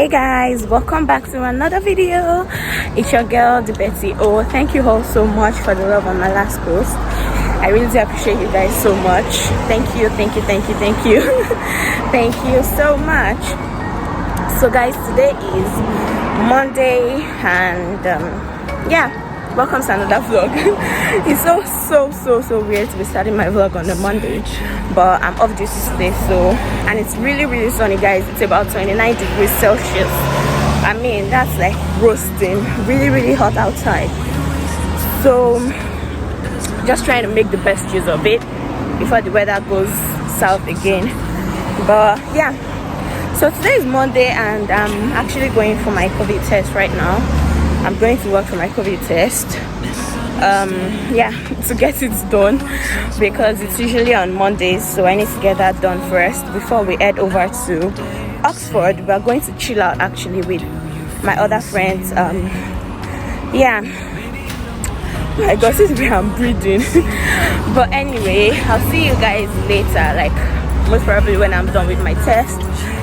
Hey guys, welcome back to another video. It's your girl, the Betty O. Thank you all so much for the love on my last post. I really do appreciate you guys so much. Thank you. Thank you so much. So guys, today is Monday and yeah, welcome to another vlog. It's so weird to be starting my vlog on a Monday, but I'm off duty today, so, and it's really sunny guys. It's about 29 degrees Celsius. I mean, that's like roasting, really hot outside. So just trying to make the best use of it before the weather goes south again. But yeah, so today is Monday and I'm actually going for my COVID test right now. I'm going to work for my COVID test, yeah, to get it done because it's usually on Mondays, so I need to get that done first before we head over to Oxford. We are going to chill out actually with my other friends. Yeah, my God, this is where I'm breathing. But anyway, I'll see you guys later, like most probably when I'm done with my test,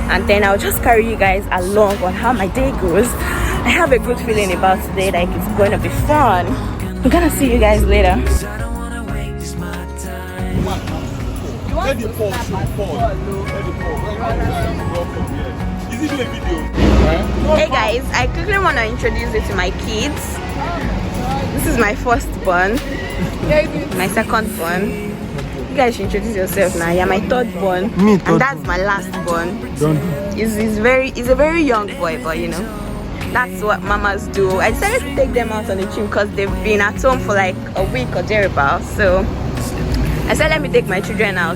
and then I'll just carry you guys along on how my day goes. I have a good feeling about today, like it's going to be fun. I'm gonna see you guys later. Hey guys, I quickly want to introduce you to my kids. This is my first born, my second born. You guys should introduce yourself now. You're my third born, and that's my last born. He's a very young boy, but you know, that's what mamas do. I decided to take them out on the trip because they've been at home for like a week or thereabouts. So I said, let me take my children out.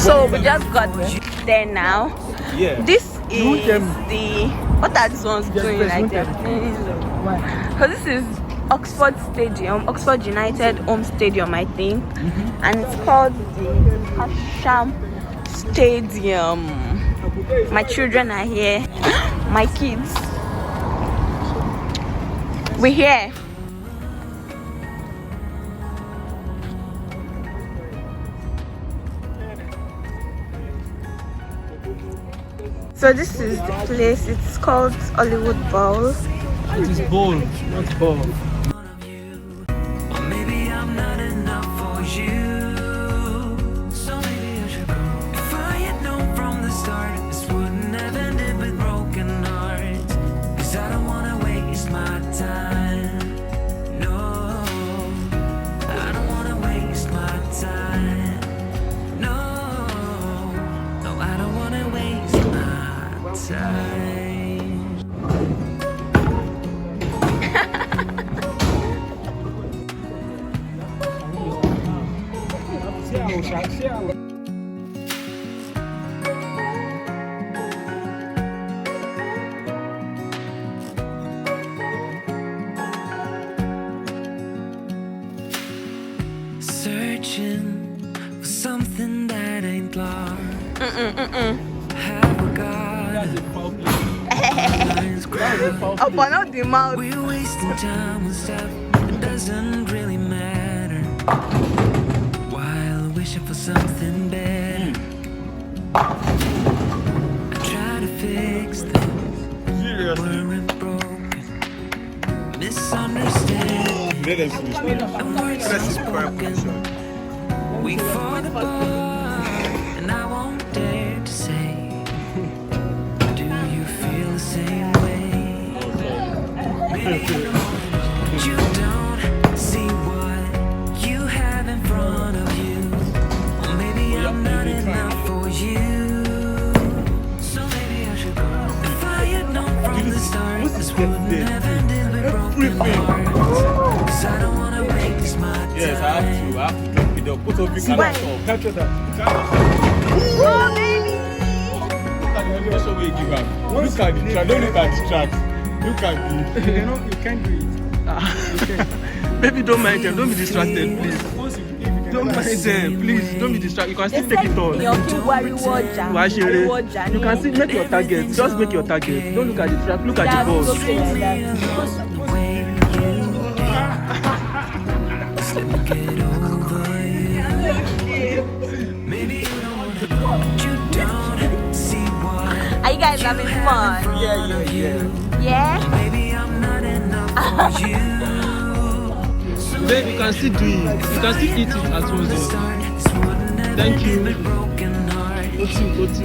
So we just got there now. Yeah. This is the, what are these ones doing like that? So this is Oxford Stadium, Oxford United Home Stadium, I think, and it's called the Hasham Stadium. My children are here, my kids. We're here. So this is the place. It's called Hollywood Bowl. It is bowl, not ball. Searching for something that ain't lost. Have we got Open up the mouth. We're wasting time on stuff that doesn't really matter, while wishing for something better. I try to fix things, weren't broken, misunderstanding, and words unspoken. We fall apart, and I won't dare to say, do you feel the same way? You don't see what you have in front of you. Or maybe I'm not enough for you. So maybe I should go. If I had known from the start, this wouldn't have ended with broken hearts. Cause I don't wanna waste my time. Yes, I have to drop it up. Put up the camera. Capture that. Oh baby! Look at the track. Look at the track. Don't look at the track. Look at the. You can't do it. Baby, don't mind them. Don't be distracted, please. Don't mind them, please. Don't be distracted. You can still take it on. You can still make your target. Just make your target. Don't look at the track. Look at the ball. Get having fun. Yeah? Maybe I'm not enough for you. Babe, you can still do it. You can still eat it at home. Thank you. Go to.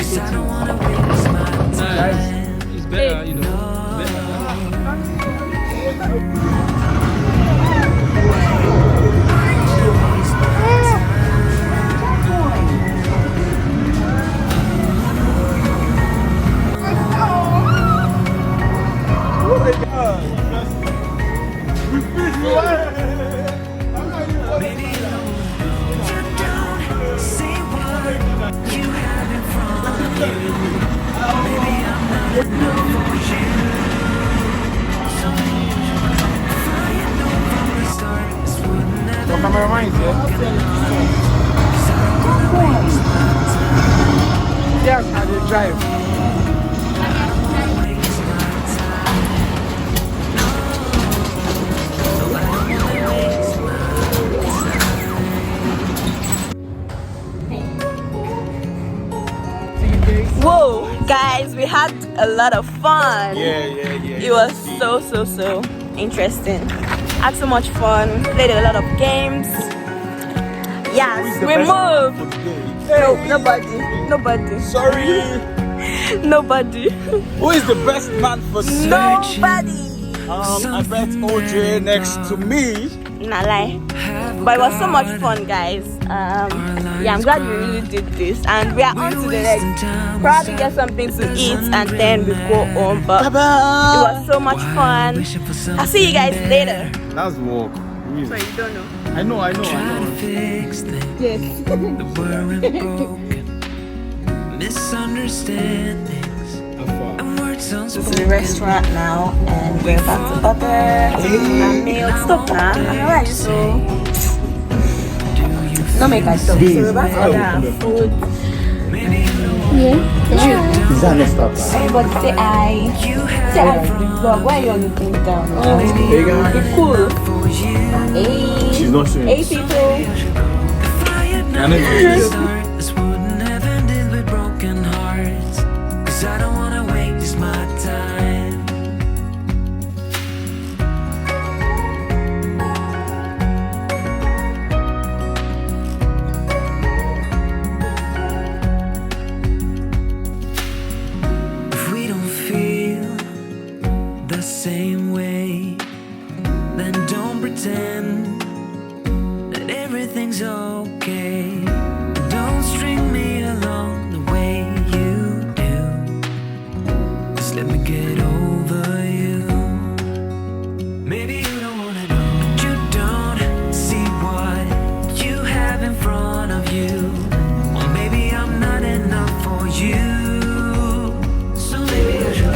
Nice. It's better, you know. Better. Yes, I will drive. Whoa, guys, we had a lot of fun. Yeah. It was so interesting. Had so much fun, played a lot of games. Yes, we moved. No, nobody. Sorry. Nobody. Who is the best man for sex? Nobody. I bet OJ next to me. Nah lie. But it was so much fun, guys. Yeah, I'm glad we really did this, and we are on to the next. Probably get something to eat and then we go home. But it was so much fun. I'll see you guys later. That's work. Really. So you don't know. I know. Fix things Yes. that weren't broken. Misunderstandings and words To unspoken. the restaurant now, and we're about to order a meal. Stop now. I'm alright, so no make I stop. So we're about to order our food. Is that next up? Everybody say I. Say I. But why are you looking down? It's cool. Hey. She's not showing. Hey people. This wouldn't have ended with broken hearts. 'Cause I don't wanna waste my time. If we don't feel the same way, then don't pretend that everything's okay. Don't string me along the way you do. Just let me get over you. Maybe you don't wanna know, but you don't see what you have in front of you. Or maybe I'm not enough for you. So maybe I should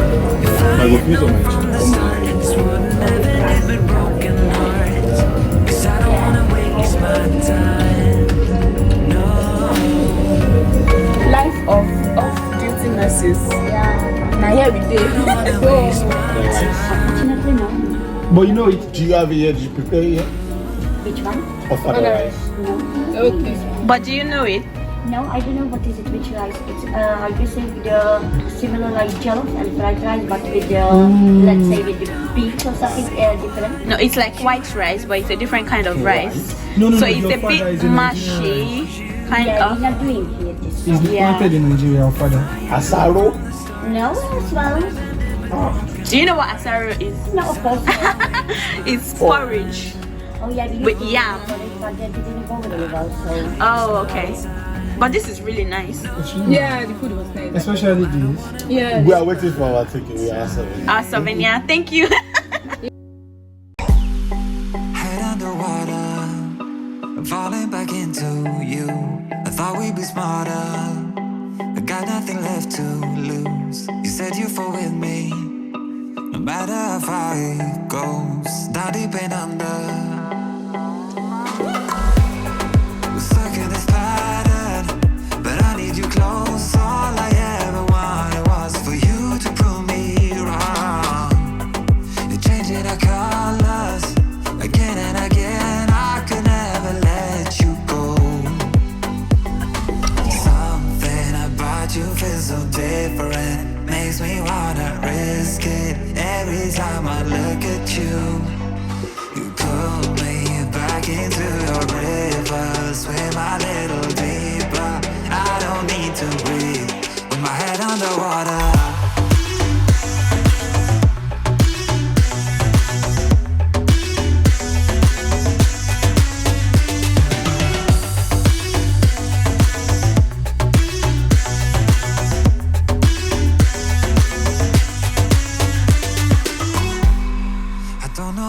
from the start. This wouldn't have ended with broken hearts. 'Cause I don't wanna waste my time. No. Life of duty nurses. Yeah. Now here we do. Unfortunately, no. But you know it. Do you have it yet? Did you prepare it yet? Which one? Or father rice? No. But do you know it? No, I don't know what is it, which rice. It's I guess the similar like jollof and fried rice, but with the let's say with the beef or something different. No, it's like white rice, but it's a different kind of rice. No, So no, it's your a father bit is a mushy, kind Yeah, of. we're not doing here this. He's Yeah. planted in Nigeria, our father. Asaro? No, swallows. Do you know what asaro is? No, of course. not. It's porridge. Oh yeah, we With used to yam. for it, but they didn't go very well. So Oh, okay. But this is really nice. Yeah, the food was nice. Especially this. Yeah. We are waiting for our takeaway answer. Our souvenir. Thank you. Head underwater, I'm falling back into you. I thought we'd be smarter. I got nothing left to lose. You said you fall with me, no matter how far it goes. Down deep and under, we're stuck in this pattern, but I need you close. All I ever wanted was for you to prove me wrong. You're changing our colors again and again. I could never let you go. Something about you feels so different, makes me time I look at you. You pull me back into your river. Swim a little deeper. I don't need to breathe with my head underwater.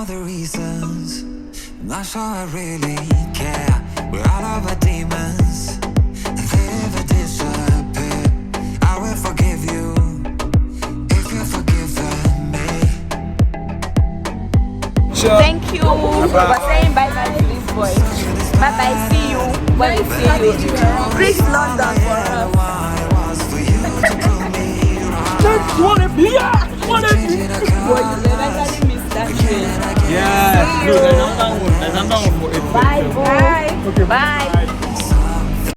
The reasons, I'm not sure I really care. We're all of our demons, and they never disappear. I will forgive you if you're forgiven me. Thank you for saying bye bye to this boy. Bye bye, see you when we see you. Chris London for us. Boy, you never miss that train. Yeah, no, there's another one for it. Bye, boy. Okay, Bye.